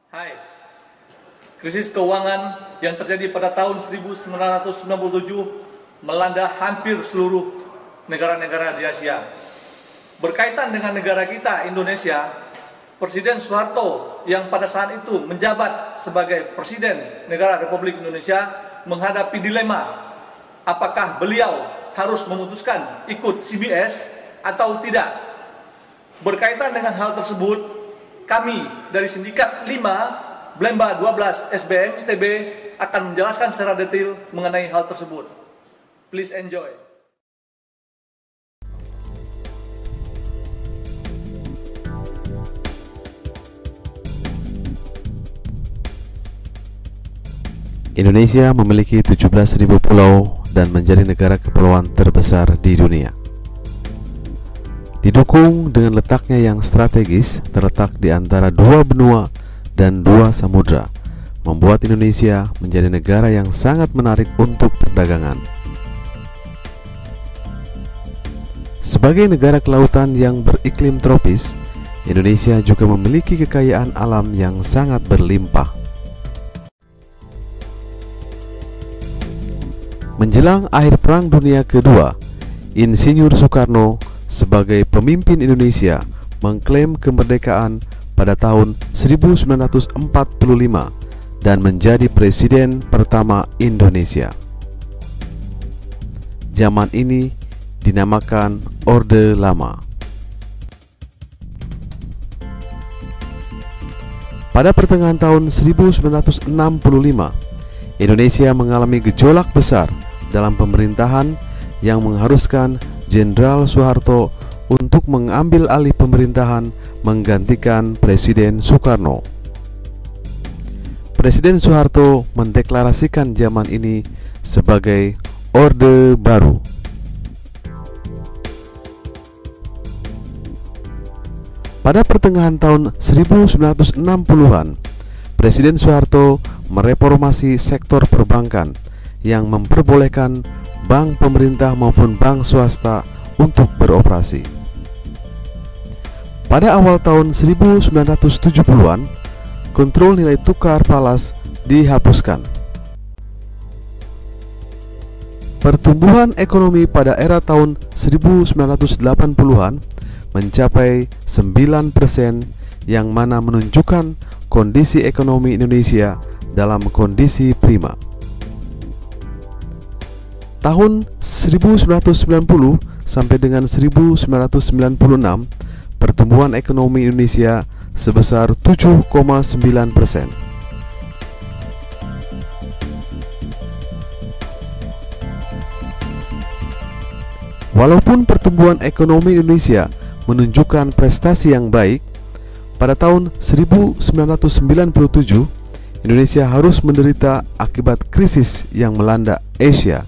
Hai, krisis keuangan yang terjadi pada tahun 1997 melanda hampir seluruh negara-negara di Asia. Berkaitan dengan negara kita, Indonesia, Presiden Soeharto yang pada saat itu menjabat sebagai Presiden Negara Republik Indonesia menghadapi dilema apakah beliau harus memutuskan ikut CBS atau tidak. Berkaitan dengan hal tersebut, kami dari Sindikat 5 Blemba 12 SBM ITB akan menjelaskan secara detail mengenai hal tersebut. Please enjoy. Indonesia memiliki 17.000 pulau dan menjadi negara kepulauan terbesar di dunia. Didukung dengan letaknya yang strategis, terletak di antara dua benua dan dua samudra, membuat Indonesia menjadi negara yang sangat menarik untuk perdagangan. Sebagai negara kelautan yang beriklim tropis, Indonesia juga memiliki kekayaan alam yang sangat berlimpah. Menjelang akhir Perang Dunia Kedua, Insinyur Soekarno sebagai pemimpin Indonesia mengklaim kemerdekaan pada tahun 1945 dan menjadi presiden pertama Indonesia. Zaman ini dinamakan Orde Lama. Pada pertengahan tahun 1965, Indonesia mengalami gejolak besar dalam pemerintahan yang mengharuskan Jenderal Soeharto untuk mengambil alih pemerintahan menggantikan Presiden Soekarno. Presiden Soeharto mendeklarasikan zaman ini sebagai Orde Baru. Pada pertengahan tahun 1960-an, Presiden Soeharto mereformasi sektor perbankan yang memperbolehkan bank pemerintah maupun bank swasta untuk beroperasi. Pada awal tahun 1970-an, kontrol nilai tukar falas dihapuskan. Pertumbuhan ekonomi pada era tahun 1980-an mencapai 9%, yang mana menunjukkan kondisi ekonomi Indonesia dalam kondisi prima. Tahun 1990 sampai dengan 1996, pertumbuhan ekonomi Indonesia sebesar 7,9%. Walaupun pertumbuhan ekonomi Indonesia menunjukkan prestasi yang baik, pada tahun 1997 Indonesia harus menderita akibat krisis yang melanda Asia.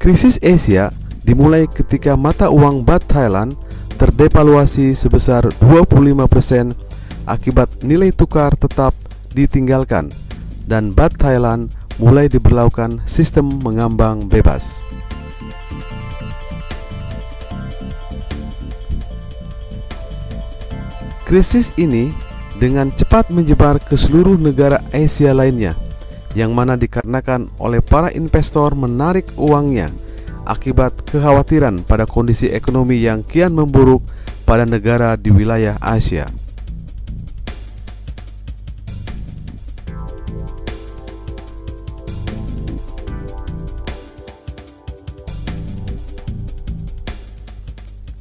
Krisis Asia dimulai ketika mata uang Baht Thailand terdevaluasi sebesar 25% akibat nilai tukar tetap ditinggalkan dan Baht Thailand mulai diberlakukan sistem mengambang bebas. Krisis ini dengan cepat menyebar ke seluruh negara Asia lainnya, yang mana dikarenakan oleh para investor menarik uangnya akibat kekhawatiran pada kondisi ekonomi yang kian memburuk pada negara di wilayah Asia.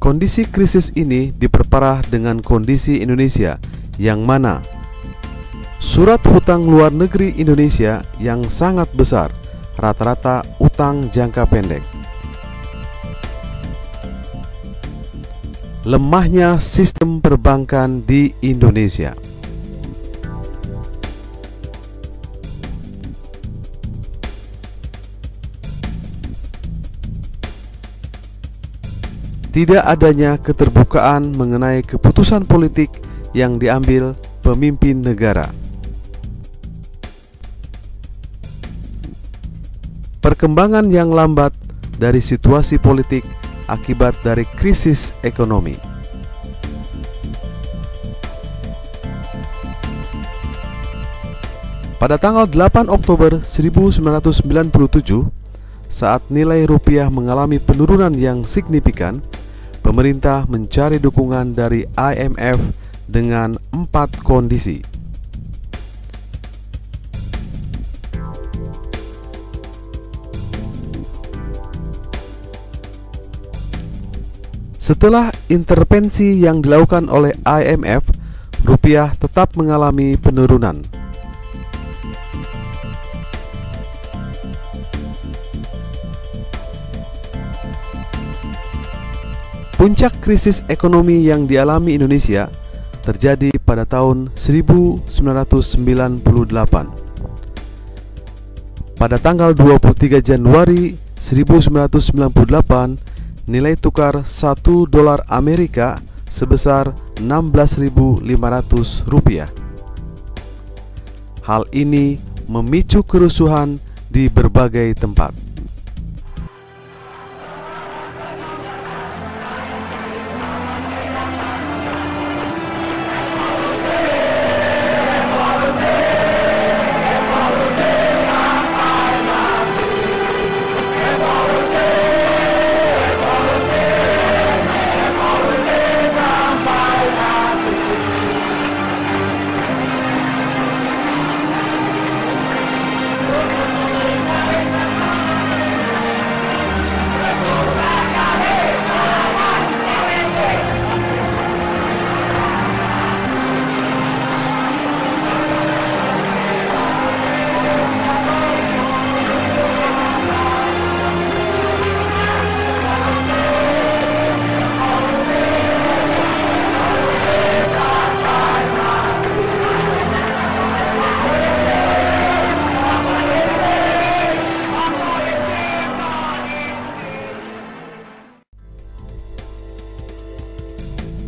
Kondisi krisis ini diperparah dengan kondisi Indonesia, yang mana surat hutang luar negeri Indonesia yang sangat besar, rata-rata utang jangka pendek. Lemahnya sistem perbankan di Indonesia. Tidak adanya keterbukaan mengenai keputusan politik yang diambil pemimpin negara. Perkembangan yang lambat dari situasi politik akibat dari krisis ekonomi. Pada tanggal 8 Oktober 1997, saat nilai rupiah mengalami penurunan yang signifikan, pemerintah mencari dukungan dari IMF dengan 4 kondisi. Setelah intervensi yang dilakukan oleh IMF, rupiah tetap mengalami penurunan. Puncak krisis ekonomi yang dialami Indonesia terjadi pada tahun 1998. Pada tanggal 23 Januari 1998, nilai tukar 1 dolar Amerika sebesar 16.500 rupiah. Hal ini memicu kerusuhan di berbagai tempat.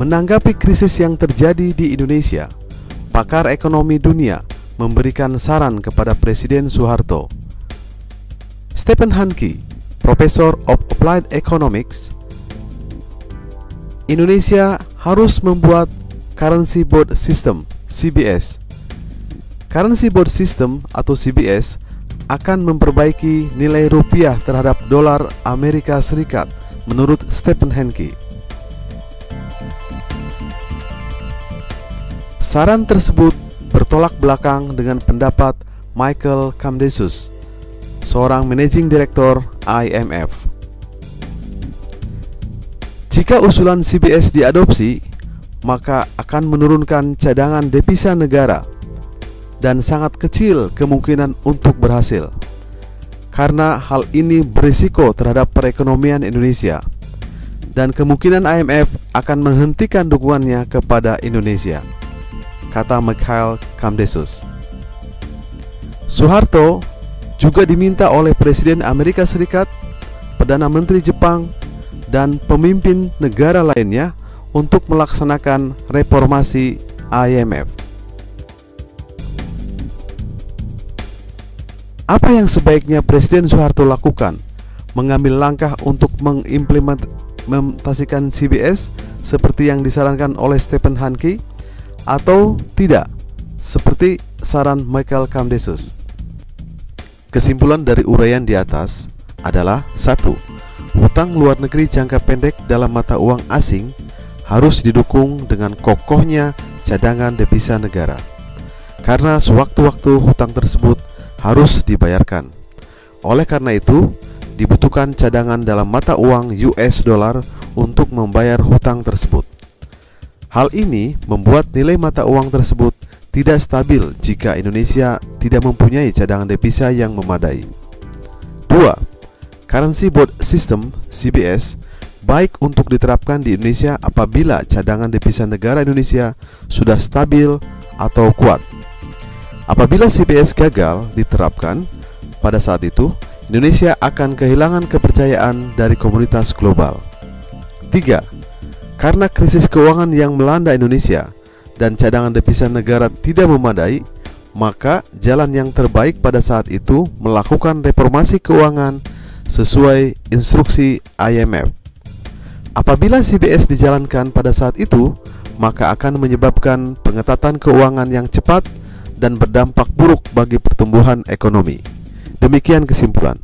Menanggapi krisis yang terjadi di Indonesia, pakar ekonomi dunia memberikan saran kepada Presiden Soeharto. Stephen Hanke, Professor of Applied Economics, Indonesia harus membuat Currency Board System (CBS). Currency Board System atau CBS akan memperbaiki nilai rupiah terhadap dolar Amerika Serikat menurut Stephen Hanke. Saran tersebut bertolak belakang dengan pendapat Michael Kamdesus, seorang managing director IMF. Jika usulan CBS diadopsi, maka akan menurunkan cadangan devisa negara dan sangat kecil kemungkinan untuk berhasil, karena hal ini berisiko terhadap perekonomian Indonesia dan kemungkinan IMF akan menghentikan dukungannya kepada Indonesia, kata Michael Kamdesus. Soeharto juga diminta oleh Presiden Amerika Serikat, Perdana Menteri Jepang, dan pemimpin negara lainnya untuk melaksanakan reformasi IMF. Apa yang sebaiknya Presiden Soeharto lakukan? Mengambil langkah untuk mengimplementasikan CBS seperti yang disarankan oleh Stephen Hanke, atau tidak, seperti saran Michael Kamdesus? Kesimpulan dari uraian di atas adalah: 1. Hutang luar negeri jangka pendek dalam mata uang asing harus didukung dengan kokohnya cadangan devisa negara, karena sewaktu-waktu hutang tersebut harus dibayarkan. Oleh karena itu, dibutuhkan cadangan dalam mata uang US dollar untuk membayar hutang tersebut. Hal ini membuat nilai mata uang tersebut tidak stabil jika Indonesia tidak mempunyai cadangan devisa yang memadai. 2. Currency Board System (CBS) baik untuk diterapkan di Indonesia apabila cadangan devisa negara Indonesia sudah stabil atau kuat. Apabila CBS gagal diterapkan, pada saat itu Indonesia akan kehilangan kepercayaan dari komunitas global. 3. Karena krisis keuangan yang melanda Indonesia dan cadangan devisa negara tidak memadai, maka jalan yang terbaik pada saat itu melakukan reformasi keuangan sesuai instruksi IMF. Apabila CBS dijalankan pada saat itu, maka akan menyebabkan pengetatan keuangan yang cepat dan berdampak buruk bagi pertumbuhan ekonomi. Demikian kesimpulan.